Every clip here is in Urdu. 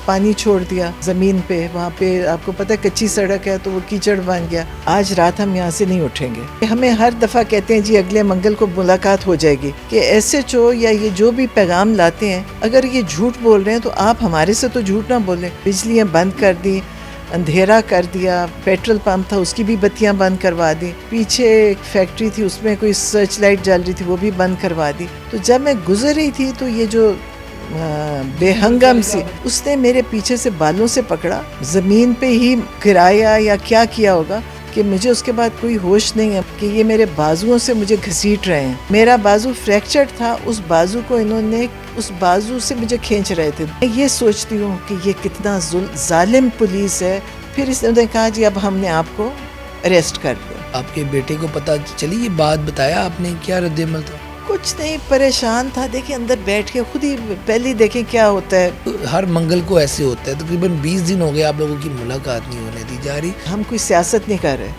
پانی چھوڑ دیا زمین پہ، وہاں پہ آپ کو پتہ ہے کچی سڑک ہے تو وہ کیچڑ بن گیا. آج رات ہم یہاں سے نہیں اٹھیں گے. ہمیں ہر دفعہ کہتے ہیں جی اگلے منگل کو ملاقات ہو جائے گی، کہ ایس ایچ او یا یہ جو بھی پیغام لاتے ہیں اگر یہ جھوٹ بول رہے ہیں تو آپ ہمارے سے تو جھوٹ نہ بولیں. بجلیاں بند کر دی، اندھیرا کر دیا، پیٹرول پمپ تھا اس کی بھی بتیاں بند کروا دی، پیچھے ایک فیکٹری تھی اس میں کوئی سرچ لائٹ جل رہی تھی وہ بھی بند کروا دی. تو جب میں گزر رہی تھی تو یہ جو بے ہنگم سی اس نے میرے پیچھے سے بالوں سے پکڑا، زمین پہ ہی گرایا یا کیا ہوگا کہ مجھے اس کے بعد کوئی ہوش نہیں ہے کہ یہ میرے بازوؤں سے مجھے گھسیٹ رہے ہیں. میرا بازو فریکچرڈ تھا، اس بازو کو انہوں نے اس بازو سے مجھے کھینچ رہے تھے. میں یہ سوچتی ہوں کہ یہ کتنا ظالم پولیس ہے. پھر اس نے کہا جی اب ہم نے آپ کو اریسٹ کر لیا. آپ کے بیٹے کو پتہ چلی یہ بات، بتایا آپ نے، کیا رد عمل تھا؟ کچھ نہیں، پریشان تھا. دیکھیں اندر بیٹھ کے خود ہی پہلے دیکھیں کیا ہوتا ہے. ہر منگل کو ایسے ہوتا ہے، تقریباً 20 دن ہو گئے آپ لوگوں کی ملاقات نہیں ہونے دی جا رہی. ہم کوئی سیاست نہیں کر رہے،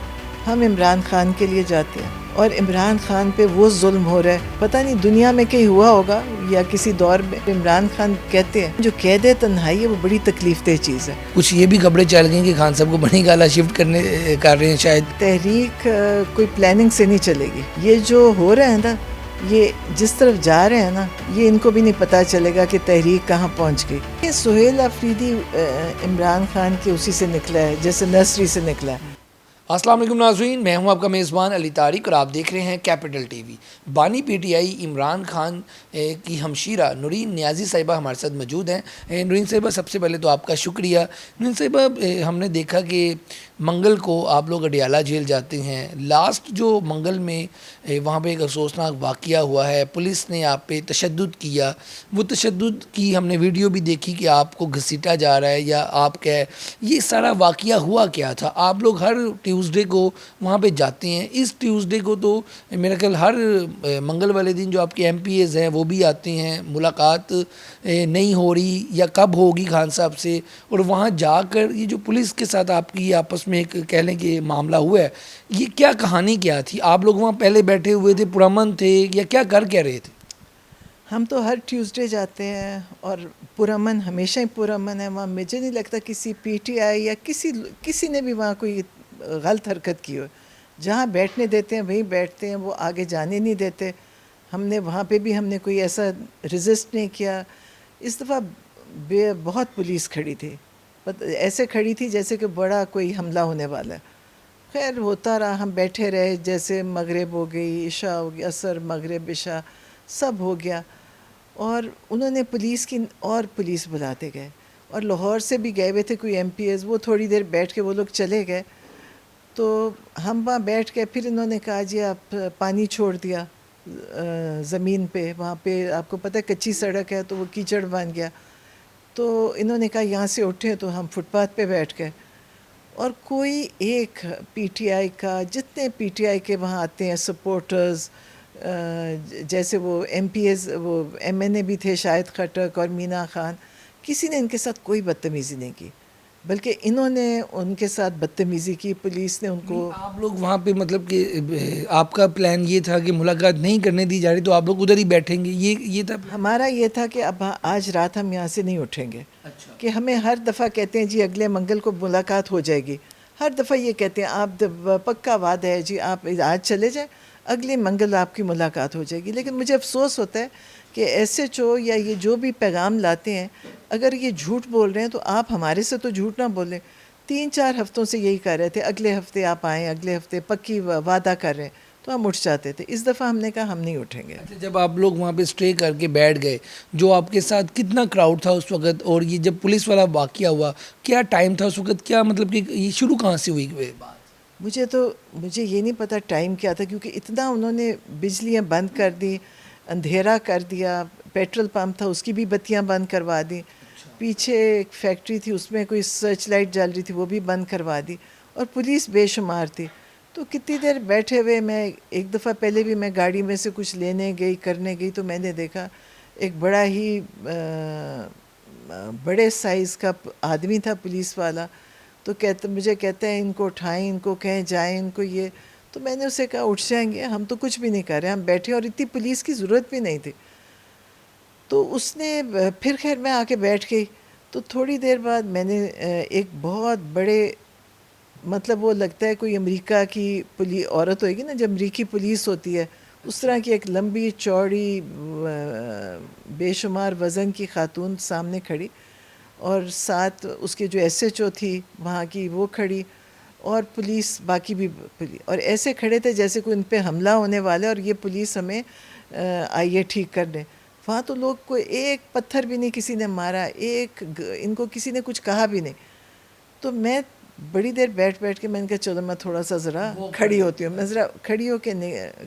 ہم عمران خان کے لیے جاتے ہیں اور عمران خان پہ وہ ظلم ہو رہا ہے. پتہ نہیں دنیا میں کہیں ہوا ہوگا یا کسی دور میں. عمران خان کہتے ہیں جو قید تنہائی ہے وہ بڑی تکلیف دہ چیز ہے. کچھ یہ بھی خبریں چل گئی کہ خان صاحب کو بنی گالا شفٹ کر رہے ہیں شاید. تحریک کوئی پلاننگ سے نہیں چلے گی. یہ جو ہو رہا ہے نا، یہ جس طرف جا رہے ہیں نا، یہ ان کو بھی نہیں پتا چلے گا کہ تحریک کہاں پہنچ گئی. یہ سہیل آفریدی عمران خان کے اسی سے نکلا ہے جیسے نرسری سے نکلا ہے. السلام علیکم ناظرین، میں ہوں آپ کا میزبان علی طارق اور آپ دیکھ رہے ہیں کیپٹل ٹی وی. بانی پی ٹی آئی عمران خان کی ہمشیرہ نورین نیازی صاحبہ ہمارے ساتھ موجود ہیں. نورین صاحبہ سب سے پہلے تو آپ کا شکریہ. نورین صاحبہ ہم نے دیکھا کہ منگل کو آپ لوگ اڈیالہ جیل جاتے ہیں. لاسٹ جو منگل میں وہاں پہ ایک افسوسناک واقعہ ہوا ہے، پولیس نے آپ پہ تشدد کیا. وہ تشدد کی ہم نے ویڈیو بھی دیکھی کہ آپ کو گھسیٹا جا رہا ہے یا آپ کا یہ سارا واقعہ ہوا کیا تھا. آپ لوگ ہر ٹیوزڈے کو وہاں پہ جاتے ہیں. اس ٹیوزڈے کو تو میرا خیال ہر منگل والے دن جو آپ کے ایم پی ایز ہیں وہ بھی آتے ہیں. ملاقات نہیں ہو رہی یا کب ہوگی خان صاحب سے، اور وہاں جا کر یہ جو پولیس کے ساتھ آپ کی آپس میں ایک کہہ لیں کہ معاملہ ہوا ہے، یہ کیا کہانی کیا تھی؟ آپ لوگ وہاں پہلے بیٹھے ہوئے تھے، پرامن تھے یا کیا کر رہے تھے؟ ہم تو ہر ٹیوزڈے جاتے ہیں اور پرامن ہمیشہ ہی پرامن ہے وہاں. مجھے نہیں لگتا کسی پی ٹی آئی یا کسی نے بھی وہاں کوئی غلط حرکت کی ہو. جہاں بیٹھنے دیتے ہیں وہیں بیٹھتے ہیں، وہ آگے جانے نہیں دیتے. ہم نے وہاں پہ بھی ہم نے کوئی ایسا ریزسٹ نہیں کیا. اس دفعہ بہت پولیس کھڑی تھی، ایسے کھڑی تھی جیسے کہ بڑا کوئی حملہ ہونے والا ہے. خیر ہوتا رہا، ہم بیٹھے رہے. جیسے مغرب ہو گئی، عشاء ہو گیا، عصر مغرب عشاء سب ہو گیا. اور انہوں نے پولیس بلاتے گئے. اور لاہور سے بھی گئے ہوئے تھے کوئی ایم پی ایز، وہ تھوڑی دیر بیٹھ کے وہ لوگ چلے گئے. تو ہم وہاں بیٹھ کے پھر انہوں نے کہا جی آپ پانی چھوڑ دیا زمین پہ، وہاں پہ آپ کو پتہ ہے کچی سڑک ہے تو وہ کیچڑ بن گیا. تو انہوں نے کہا یہاں سے اٹھے، تو ہم فٹ پاتھ پہ بیٹھ گئے. اور کوئی ایک پی ٹی آئی کا، جتنے پی ٹی آئی کے وہاں آتے ہیں سپورٹرز، جیسے وہ ایم پی ایز، وہ ایم این اے بھی تھے شاہد خٹک اور مینا خان، کسی نے ان کے ساتھ کوئی بدتمیزی نہیں کی، بلکہ انہوں نے ان کے ساتھ بدتمیزی کی. پولیس نے ان کو. آپ لوگ وہاں پہ مطلب کہ آپ کا پلان یہ تھا کہ ملاقات نہیں کرنے دی جا رہی تو آپ لوگ ادھر ہی بیٹھیں گے، یہ تھا ہمارا یہ تھا کہ اب آج رات ہم یہاں سے نہیں اٹھیں گے. اچھا. کہ ہمیں ہر دفعہ کہتے ہیں جی اگلے منگل کو ملاقات ہو جائے گی. ہر دفعہ یہ کہتے ہیں آپ پکا وعدہ ہے جی آپ آج چلے جائیں، اگلے منگل آپ کی ملاقات ہو جائے گی. لیکن مجھے افسوس ہوتا ہے کہ ایس ایچ او یا یہ جو بھی پیغام لاتے ہیں اگر یہ جھوٹ بول رہے ہیں تو آپ ہمارے سے تو جھوٹ نہ بولیں. 3-4 ہفتوں سے یہی کر رہے تھے اگلے ہفتے آپ آئیں، اگلے ہفتے پکی وعدہ کر رہے ہیں، تو ہم اٹھ جاتے تھے. اس دفعہ ہم نے کہا ہم نہیں اٹھیں گے. جب آپ لوگ وہاں پہ اسٹے کر کے بیٹھ گئے، جو آپ کے ساتھ کتنا کراؤڈ تھا اس وقت، اور یہ جب پولیس والا واقعہ ہوا کیا ٹائم تھا اس وقت، کیا مطلب کہ یہ شروع کہاں سے ہوئی بات؟ مجھے یہ نہیں پتہ ٹائم کیا تھا، کیونکہ اتنا انہوں نے بجلیاں بند کر دی، اندھیرا کر دیا. پیٹرول پمپ تھا اس کی بھی بتیاں بند کروا دی. پیچھے ایک فیکٹری تھی اس میں کوئی سرچ لائٹ جل رہی تھی وہ بھی بند کروا دی. اور پولیس بے شمار تھی. تو کتنی دیر بیٹھے ہوئے، میں ایک دفعہ پہلے بھی میں گاڑی میں سے کچھ لینے گئی کرنے گئی تو میں نے دیکھا ایک بڑا ہی بڑے سائز کا آدمی تھا پولیس والا. تو مجھے کہتے ہیں ان کو اٹھائیں، ان کو کہیں جائیں، ان کو یہ. تو میں نے اسے کہا اٹھ جائیں گے، ہم تو کچھ بھی نہیں کر رہے، ہم بیٹھے، اور اتنی پولیس کی ضرورت بھی نہیں تھی. تو اس نے پھر خیر میں آ کے بیٹھ گئی. تو تھوڑی دیر بعد میں نے ایک بہت بڑے مطلب وہ لگتا ہے کوئی امریکہ کی عورت ہوئے گی نا، جب امریکی پولیس ہوتی ہے اس طرح کی ایک لمبی چوڑی بے شمار وزن کی خاتون سامنے کھڑی، اور ساتھ اس کے جو ایس ایچ او تھی وہاں کی وہ کھڑی، اور پولیس باقی بھی اور ایسے کھڑے تھے جیسے کوئی ان پہ حملہ ہونے والا ہے اور یہ پولیس ہمیں آئی ہے ٹھیک کرنے۔ وہاں تو لوگ کو ایک پتھر بھی نہیں کسی نے مارا، ان کو کسی نے کچھ کہا بھی نہیں۔ تو میں بڑی دیر بیٹھ کے میں نے کہا چلو میں تھوڑا سا ذرا کھڑی ہوتی ہوں، میں ذرا کھڑی ہو کے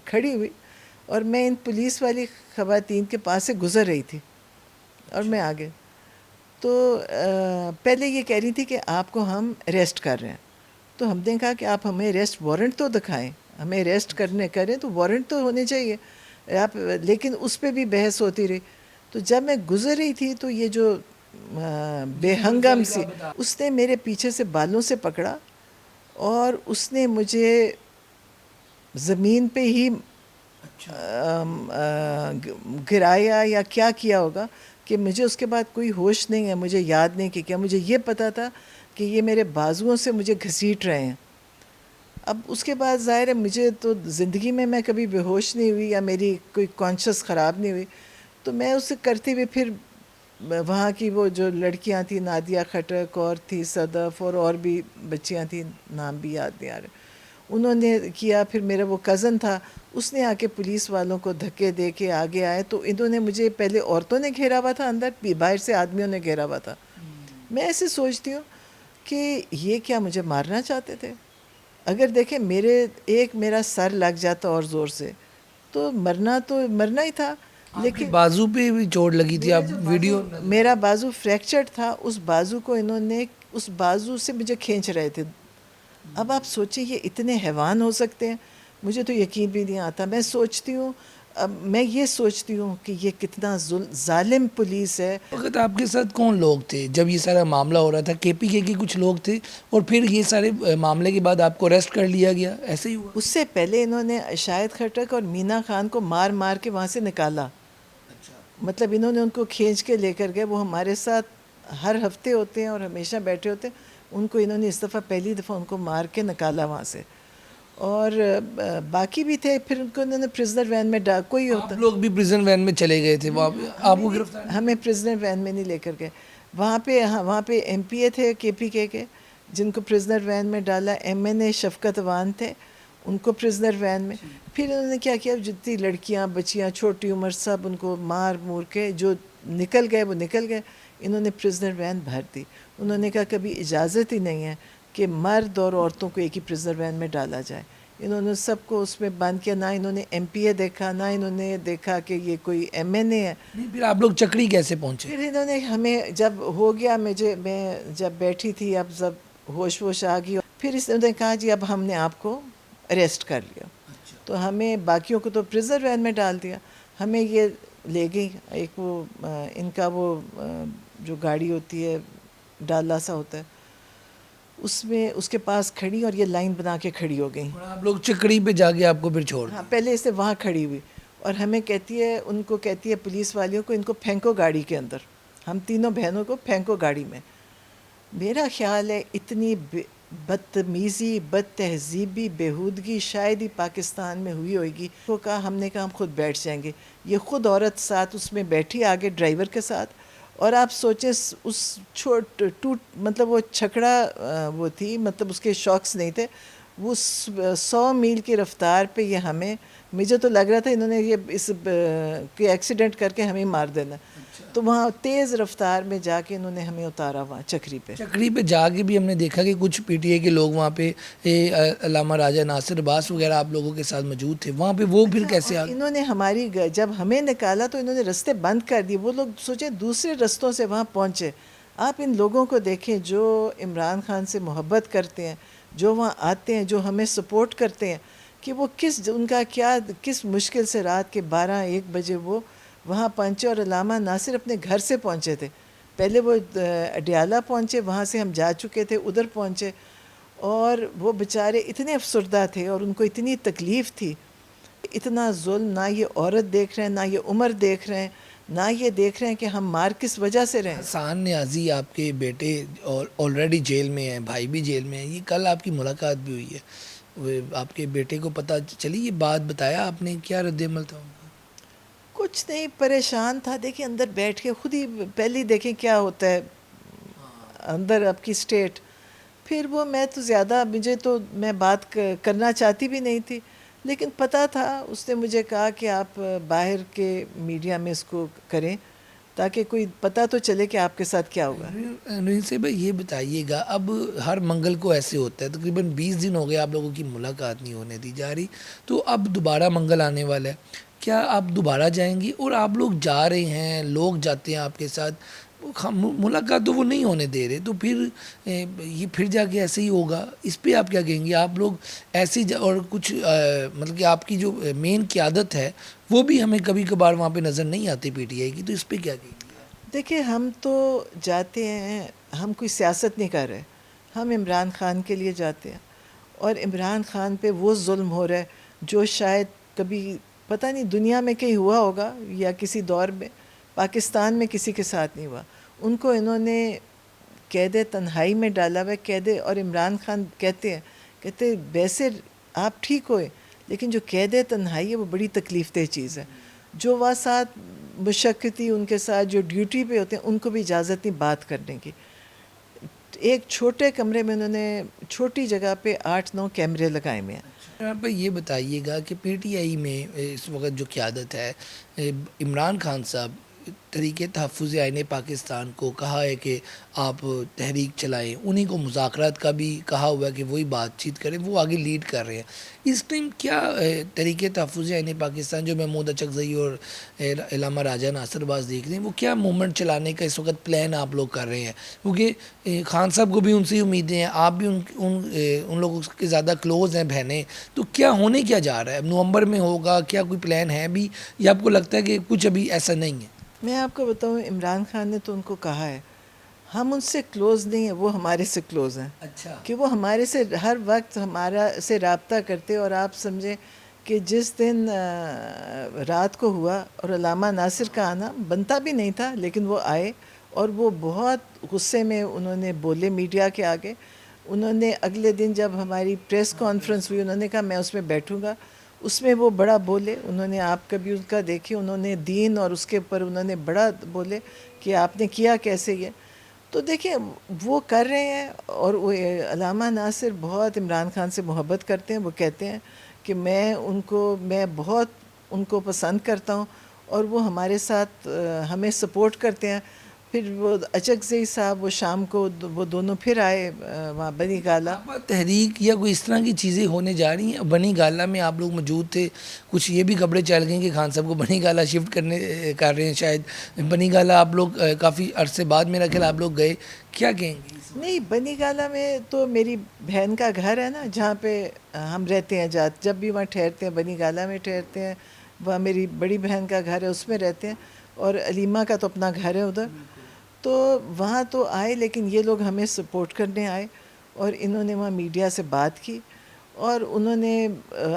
کھڑی ہوئی، اور میں ان پولیس والی خواتین کے پاس سے گزر رہی تھی اور میں آگے تو پہلے یہ کہہ رہی تھی کہ آپ کو ہم اریسٹ کر رہے ہیں۔ تو ہم نے کہا کہ آپ ہمیں اریسٹ وارنٹ تو دکھائیں، ہمیں اریسٹ کریں تو وارنٹ تو ہونے چاہیے آپ، لیکن اس پہ بھی بحث ہوتی رہی۔ تو جب میں گزر رہی تھی تو یہ جو بے ہنگم سی، اس نے میرے پیچھے سے بالوں سے پکڑا اور اس نے مجھے زمین پہ ہی گرایا یا کیا ہوگا کہ مجھے اس کے بعد کوئی ہوش نہیں ہے، مجھے یاد نہیں کہ کیا، مجھے یہ پتا تھا کہ یہ میرے بازوؤں سے مجھے گھسیٹ رہے ہیں۔ اب اس کے بعد ظاہر ہے مجھے تو زندگی میں کبھی بے ہوش نہیں ہوئی یا میری کوئی کانشس خراب نہیں ہوئی، تو میں اسے کرتے ہوئے پھر وہاں کی وہ جو لڑکیاں تھیں، نادیہ کھٹک اور تھی صدف اور بھی بچیاں تھیں، نام بھی یاد نہیں آ رہے، انہوں نے کیا۔ پھر میرا وہ کزن تھا، اس نے آ کے پولیس والوں کو دھکے دے کے آگے آئے، تو انہوں نے مجھے پہلے عورتوں نے گھیرا ہوا تھا اندر، باہر سے آدمیوں نے گھیرا ہوا تھا۔ میں ایسے سوچتی ہوں کہ یہ کیا مجھے مارنا چاہتے تھے؟ اگر دیکھیں میرا سر لگ جاتا اور زور سے تو مرنا ہی تھا، لیکن بازو پہ بھی چوٹ لگی تھی، آپ ویڈیو میرا بازو فریکچرڈ تھا، اس بازو کو انہوں نے اس بازو سے مجھے کھینچ رہے تھے۔ اب آپ سوچیں یہ اتنے حیوان ہو سکتے ہیں، مجھے تو یقین بھی نہیں آتا۔ میں سوچتی ہوں، اب میں یہ سوچتی ہوں کہ یہ کتنا ظالم پولیس ہے۔ وقت آپ کے ساتھ کون لوگ تھے جب یہ سارا معاملہ ہو رہا تھا؟ کے پی کے کچھ لوگ تھے، اور پھر یہ سارے معاملے کے بعد آپ کو اریسٹ کر لیا گیا، ایسے ہی ہوا؟ اس سے پہلے انہوں نے شاہد خٹک اور مینا خان کو مار کے وہاں سے نکالا، مطلب انہوں نے ان کو کھینچ کے لے کر گئے، وہ ہمارے ساتھ ہر ہفتے ہوتے ہیں اور ہمیشہ بیٹھے ہوتے ہیں، ان کو انہوں نے اس دفعہ پہلی دفعہ ان کو مار کے نکالا وہاں سے، اور باقی بھی تھے، پھر ان کو انہوں نے پرزنر وین میں کوئی ہوتا، آپ لوگ بھی پریزن وین میں چلے گئے تھے وہاں پہ، آپ کو گرفتار؟ ہمیں پرزنر وین میں نہیں لے کر گئے، وہاں پہ ایم پی اے تھے کے پی کے جن کو پرزنر وین میں ڈالا، ایم این اے شفقت وان تھے، ان کو پرزنر وین میں، پھر انہوں نے کیا کیا، جتنی لڑکیاں بچیاں چھوٹی عمر سب ان کو مور کے جو نکل گئے وہ نکل گئے، انہوں نے پرزنر وین بھر دی۔ انہوں نے کہا کبھی اجازت ہی نہیں ہے کہ مرد اور عورتوں کو ایک ہی پرزنر وین میں ڈالا جائے، انہوں نے سب کو اس میں بند کیا، نہ انہوں نے ایم پی اے دیکھا، نہ انہوں نے دیکھا کہ یہ کوئی ایم این اے ہے۔ پھر آپ لوگ چکری کیسے پہنچے؟ پھر انہوں نے ہمیں جب ہو گیا، میں جب بیٹھی تھی، اب جب ہوش آ گئی، پھر انہوں نے کہا جی اب ہم نے آپ کو اریسٹ کر لیا، تو ہمیں باقیوں کو تو پرزنر وین میں ڈال دیا، ہمیں یہ لے گئی ایک وہ ان کا وہ جو گاڑی ہوتی ہے ڈالا سا ہوتا ہے، اس میں اس کے پاس کھڑی، اور یہ لائن بنا کے کھڑی ہو گئی۔ آپ لوگ چکری پہ جا کے آپ کو پھر چھوڑ؟ ہاں، پہلے سے وہاں کھڑی ہوئی، اور ہمیں کہتی ہے، ان کو کہتی ہے پولیس والیوں کو، ان کو پھینکو گاڑی کے اندر، ہم تینوں بہنوں کو پھینکو گاڑی میں۔ میرا خیال ہے اتنی بدتمیزی، بد تہذیبی، بےہودگی شاید ہی پاکستان میں ہوئی ہوئے گی۔ تو کہا، ہم نے کہا ہم خود بیٹھ جائیں گے، یہ خود عورت ساتھ اس میں بیٹھی آگے ڈرائیور کے ساتھ، اور آپ سوچیں اس مطلب وہ چھکڑا وہ تھی، مطلب اس کے شاکس نہیں تھے، وہ 100 میل کی رفتار پہ یہ مجھے تو لگ رہا تھا انہوں نے یہ ایکسیڈنٹ کر کے ہمیں مار دینا، تو وہاں تیز رفتار میں جا کے انہوں نے ہمیں اتارا وہاں چکری پہ جا کے بھی ہم نے دیکھا کہ کچھ پی ٹی اے کے لوگ وہاں پہ علامہ راجہ ناصر عباس وغیرہ آپ لوگوں کے ساتھ موجود تھے وہاں پہ، وہ پھر کیسے آ گئے؟ انہوں نے جب ہمیں نکالا تو انہوں نے رستے بند کر دیے، وہ لوگ سوچیں دوسرے رستوں سے وہاں پہنچے۔ آپ ان لوگوں کو دیکھیں جو عمران خان سے محبت کرتے ہیں، جو وہاں آتے ہیں، جو ہمیں سپورٹ کرتے ہیں، کہ وہ کس مشکل سے رات کے 12-1 بجے وہ وہاں پہنچے، اور علامہ ناصر اپنے گھر سے پہنچے تھے، پہلے وہ اڈیالہ پہنچے، وہاں سے ہم جا چکے تھے، ادھر پہنچے، اور وہ بیچارے اتنے افسردہ تھے اور ان کو اتنی تکلیف تھی، اتنا ظلم، نہ یہ عورت دیکھ رہے ہیں، نہ یہ عمر دیکھ رہے ہیں، نہ یہ دیکھ رہے ہیں کہ ہم مار کس وجہ سے رہے ہیں. حسان نیازی آپ کے بیٹے آلریڈی جیل میں ہیں، بھائی بھی جیل میں ہیں، یہ کل آپ کی ملاقات بھی ہوئی ہے، آپ کے بیٹے کو پتہ چلی یہ بات، بتایا آپ نے کیا رد عمل تھا ان کا؟ کچھ نہیں، پریشان تھا. دیکھیں اندر بیٹھ کے خود ہی پہلے دیکھیں کیا ہوتا ہے اندر آپ کی اسٹیٹ. پھر وہ میں تو زیادہ میں بات کرنا چاہتی بھی نہیں تھی، لیکن پتہ تھا. اس نے مجھے کہا کہ آپ باہر کے میڈیا میں اس کو کریں تاکہ کوئی پتہ تو چلے کہ آپ کے ساتھ کیا ہوا. نورین صاحب یہ بتائیے گا، اب ہر منگل کو ایسے ہوتا ہے، تقریباً 20 دن ہو گئے آپ لوگوں کی ملاقات نہیں ہونے دی جا رہی، تو اب دوبارہ منگل آنے والا ہے، کیا آپ دوبارہ جائیں گی؟ اور آپ لوگ جا رہے ہیں، لوگ جاتے ہیں آپ کے ساتھ، ملاقات تو وہ نہیں ہونے دے رہے، تو پھر یہ پھر جا کے ایسے ہی ہوگا، اس پہ آپ کیا کہیں گے؟ آپ لوگ ایسی اور کچھ مطلب کہ آپ کی جو مین قیادت ہے وہ بھی ہمیں کبھی کبھار وہاں پہ نظر نہیں آتی پی ٹی آئی کی، تو اس پہ کیا کہیں گے؟ دیکھیں ہم تو جاتے ہیں، ہم کوئی سیاست نہیں کر رہے، ہم عمران خان کے لیے جاتے ہیں. اور عمران خان پہ وہ ظلم ہو رہا ہے جو شاید کبھی پتہ نہیں دنیا میں کہیں ہوا ہوگا یا کسی دور میں پاکستان میں کسی کے ساتھ نہیں ہوا. ان کو انہوں نے قید تنہائی میں ڈالا ہوا ہے، اور عمران خان کہتے ویسے آپ ٹھیک ہوئے، لیکن جو قید تنہائی ہے وہ بڑی تکلیف دہ چیز ہے. جو وہ ساتھ مشقتی ان کے ساتھ جو ڈیوٹی پہ ہوتے ہیں ان کو بھی اجازت نہیں بات کرنے کی. ایک چھوٹے کمرے میں انہوں نے چھوٹی جگہ پہ 8-9 کیمرے لگائے ہوئے ہیں. آپ یہ بتائیے گا کہ پی ٹی آئی میں اس وقت جو قیادت ہے، عمران خان صاحب تحریک تحفظ آئین پاکستان کو کہا ہے کہ آپ تحریک چلائیں، انہی کو مذاکرات کا بھی کہا ہوا ہے کہ وہی بات چیت کریں، وہ آگے لیڈ کر رہے ہیں. اس ٹائم کیا تحریک تحفظ آئین پاکستان جو محمود اچکزئی اور علامہ راجہ ناصر باز دیکھ رہے ہیں، وہ کیا موومنٹ چلانے کا اس وقت پلان آپ لوگ کر رہے ہیں؟ کیونکہ خان صاحب کو بھی ان سے ہی امیدیں ہیں، آپ بھی ان لوگوں کے زیادہ کلوز ہیں، بہنیں، تو کیا ہونے کیا جا رہا ہے؟ نومبر میں ہوگا کیا؟ کوئی پلان ہے بھی یا آپ کو لگتا ہے کہ کچھ ابھی ایسا نہیں ہے؟ میں آپ کو بتاؤں، عمران خان نے تو ان کو کہا ہے ہم ان سے کلوز نہیں ہیں، وہ ہمارے سے کلوز ہیں. اچھا، کہ وہ ہمارے سے ہر وقت ہمارا سے رابطہ کرتے. اور آپ سمجھیں کہ جس دن رات کو ہوا اور علامہ ناصر کا آنا بنتا بھی نہیں تھا، لیکن وہ آئے اور وہ بہت غصے میں انہوں نے بولے میڈیا کے آگے. انہوں نے اگلے دن جب ہماری پریس کانفرنس ہوئی، انہوں نے کہا میں اس میں بیٹھوں گا. اس میں وہ بڑا بولے، انہوں نے آپ کبھی ان کا دیکھی، انہوں نے دین اور اس کے اوپر انہوں نے بڑا بولے کہ آپ نے کیا کیسے یہ. تو دیکھیں وہ کر رہے ہیں. اور وہ علامہ ناصر بہت عمران خان سے محبت کرتے ہیں. وہ کہتے ہیں کہ میں بہت ان کو پسند کرتا ہوں اور وہ ہمارے ساتھ ہمیں سپورٹ کرتے ہیں. پھر وہ اچکزئی صاحب وہ شام کو وہ دونوں پھر آئے وہاں بنی گالہ. تحریک یا کوئی اس طرح کی چیزیں ہونے جا رہی ہیں؟ بنی گالہ میں آپ لوگ موجود تھے، کچھ یہ بھی خبریں چل گئیں کہ خان صاحب کو بنی گالہ شفٹ کر رہے ہیں شاید. بنی گالہ آپ لوگ کافی عرصے بعد میرا خیال آپ لوگ گئے، کیا کہیں گے؟ نہیں، بنی گالہ میں تو میری بہن کا گھر ہے نا، جہاں پہ ہم رہتے ہیں، جب بھی وہاں ٹھہرتے ہیں بنی گالہ میں ٹھہرتے ہیں. وہاں میری بڑی بہن کا گھر ہے، اس میں رہتے ہیں. اور علیمہ کا تو اپنا گھر ہے ادھر. تو وہاں تو آئے، لیکن یہ لوگ ہمیں سپورٹ کرنے آئے اور انہوں نے وہاں میڈیا سے بات کی اور انہوں نے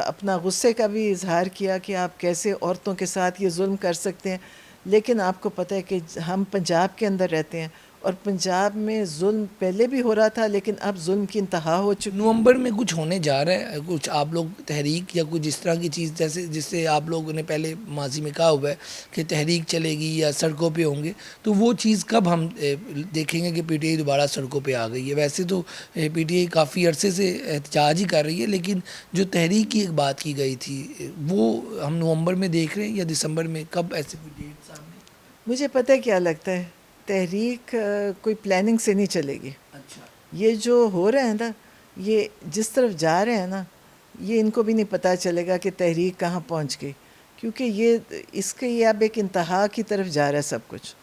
اپنا غصے کا بھی اظہار کیا کہ آپ کیسے عورتوں کے ساتھ یہ ظلم کر سکتے ہیں. لیکن آپ کو پتہ ہے کہ ہم پنجاب کے اندر رہتے ہیں اور پنجاب میں ظلم پہلے بھی ہو رہا تھا، لیکن اب ظلم کی انتہا ہو چکی. نومبر میں کچھ ہونے جا رہا ہے، کچھ آپ لوگ تحریک یا کچھ اس طرح کی چیز جس سے آپ لوگوں نے پہلے ماضی میں کہا ہوا ہے کہ تحریک چلے گی یا سڑکوں پہ ہوں گے، تو وہ چیز کب ہم دیکھیں گے کہ پی ٹی آئی دوبارہ سڑکوں پہ آ گئی ہے؟ ویسے تو پی ٹی آئی کافی عرصے سے احتجاج ہی کر رہی ہے، لیکن جو تحریک کی ایک بات کی گئی تھی وہ ہم نومبر میں دیکھ رہے ہیں یا دسمبر میں؟ کب ایسے کوئی ڈیٹ سامنے؟ مجھے پتہ ہے کیا لگتا ہے، تحریک کوئی پلاننگ سے نہیں چلے گی. اچھا، یہ جو ہو رہا ہے نا، یہ جس طرف جا رہے ہیں نا، یہ ان کو بھی نہیں پتہ چلے گا کہ تحریک کہاں پہنچ گئی. کیونکہ یہ اب ایک انتہا کی طرف جا رہا ہے سب کچھ.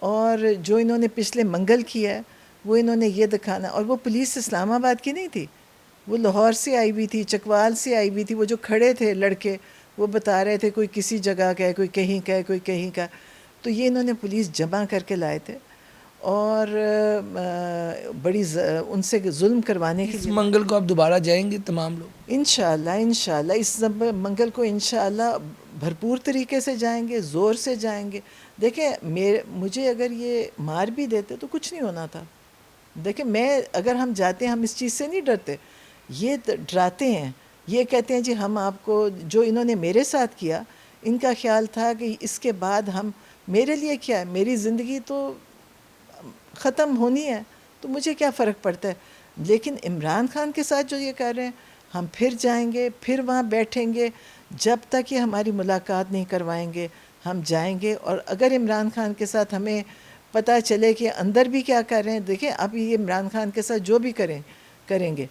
اور جو انہوں نے پچھلے منگل کیا ہے وہ انہوں نے یہ دکھانا. اور وہ پولیس اسلام آباد کی نہیں تھی، وہ لاہور سے آئی ہوئی تھی، چکوال سے آئی ہوئی تھی. وہ جو کھڑے تھے لڑکے، وہ بتا رہے تھے کوئی کسی جگہ کا ہے، کوئی کہیں کا ہے، کوئی کہیں کا. تو یہ انہوں نے پولیس جمع کر کے لائے تھے اور بڑی ان سے ظلم کروانے کے اس لیے. منگل کو آپ دوبارہ جائیں گے تمام لوگ؟ انشاءاللہ اس منگل کو انشاءاللہ بھرپور طریقے سے جائیں گے، زور سے جائیں گے. دیکھیں مجھے اگر یہ مار بھی دیتے تو کچھ نہیں ہونا تھا. دیکھیں اگر ہم جاتے ہیں ہم اس چیز سے نہیں ڈرتے. یہ ڈراتے ہیں، یہ کہتے ہیں جی ہم آپ کو جو انہوں نے میرے ساتھ کیا، ان کا خیال تھا کہ اس کے بعد میرے لیے کیا ہے، میری زندگی تو ختم ہونی ہے تو مجھے کیا فرق پڑتا ہے. لیکن عمران خان کے ساتھ جو یہ کر رہے ہیں، ہم پھر جائیں گے، پھر وہاں بیٹھیں گے جب تک یہ ہماری ملاقات نہیں کروائیں گے. ہم جائیں گے، اور اگر عمران خان کے ساتھ ہمیں پتہ چلے کہ اندر بھی کیا کر رہے ہیں، دیکھیں اب یہ عمران خان کے ساتھ جو بھی کریں گے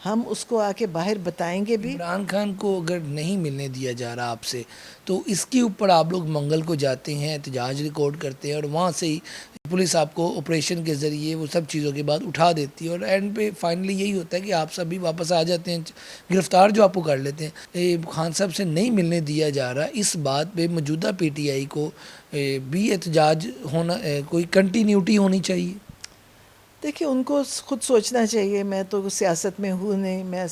ہم اس کو آ کے باہر بتائیں گے بھی. عمران خان کو اگر نہیں ملنے دیا جا رہا آپ سے، تو اس کے اوپر آپ لوگ منگل کو جاتے ہیں، احتجاج ریکارڈ کرتے ہیں، اور وہاں سے ہی پولیس آپ کو آپریشن کے ذریعے وہ سب چیزوں کے بعد اٹھا دیتی ہے، اور اینڈ پہ فائنلی یہی ہوتا ہے کہ آپ سب بھی واپس آ جاتے ہیں، گرفتار جو آپ کو کر لیتے ہیں. خان صاحب سے نہیں ملنے دیا جا رہا، اس بات پہ موجودہ پی ٹی آئی کو بھی احتجاج ہونا، کوئی کنٹینیوٹی ہونی چاہیے. دیکھیں ان کو خود سوچنا چاہیے. میں تو سیاست میں ہوں نہیں، میں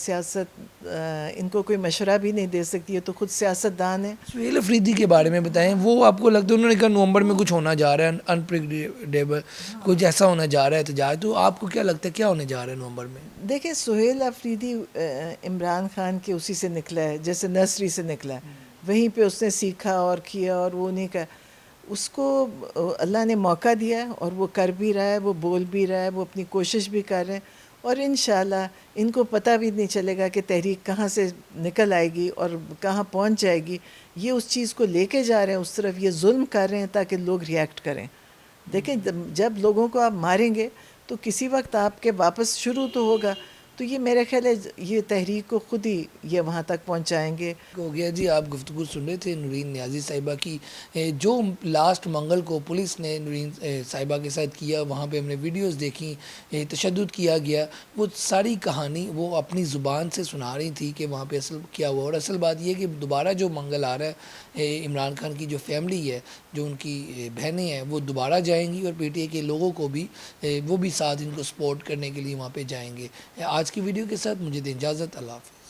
ان کو کوئی مشورہ بھی نہیں دے سکتی. ہے تو خود سیاست دان ہے. سہیل افریدی کے بارے میں بتائیں، وہ آپ کو لگتا ہے انہوں نے کہا نومبر میں کچھ ہونا جا رہا ہے انپریڈکٹیبل، کچھ ایسا ہونا جا رہا ہے احتجاج، تو آپ کو کیا لگتا ہے کیا ہونے جا رہا ہے نومبر میں؟ دیکھیں سہیل افریدی عمران خان کے اسی سے نکلا ہے، جیسے نرسری سے نکلا ہے. وہیں پہ اس نے سیکھا اور کیا، اور وہ نہیں کہا. اس کو اللہ نے موقع دیا ہے اور وہ کر بھی رہا ہے، وہ بول بھی رہا ہے، وہ اپنی کوشش بھی کر رہے ہیں. اور انشاءاللہ ان کو پتہ بھی نہیں چلے گا کہ تحریک کہاں سے نکل آئے گی اور کہاں پہنچ جائے گی. یہ اس چیز کو لے کے جا رہے ہیں اس طرف، یہ ظلم کر رہے ہیں تاکہ لوگ ریئیکٹ کریں. دیکھیں جب لوگوں کو آپ ماریں گے تو کسی وقت آپ کے واپس شروع تو ہوگا. تو یہ میرا خیال ہے یہ تحریک کو خود ہی یہ وہاں تک پہنچائیں گے. ہو گیا جی. آپ گفتگو سن رہے تھے نورین نیازی صاحبہ کی، جو لاسٹ منگل کو پولیس نے نورین صاحبہ کے ساتھ کیا، وہاں پہ ہم نے ویڈیوز دیکھی، تشدد کیا گیا، وہ ساری کہانی وہ اپنی زبان سے سنا رہی تھی کہ وہاں پہ اصل کیا ہوا. اور اصل بات یہ کہ دوبارہ جو منگل آ رہا ہے، عمران خان کی جو فیملی ہے، جو ان کی بہنیں ہیں، وہ دوبارہ جائیں گی، اور پی ٹی آئی کے لوگوں کو بھی وہ بھی ساتھ ان کو سپورٹ کرنے کے لیے وہاں پہ جائیں گے. آج کی ویڈیو کے ساتھ مجھے دیں اجازت. اللہ حافظ.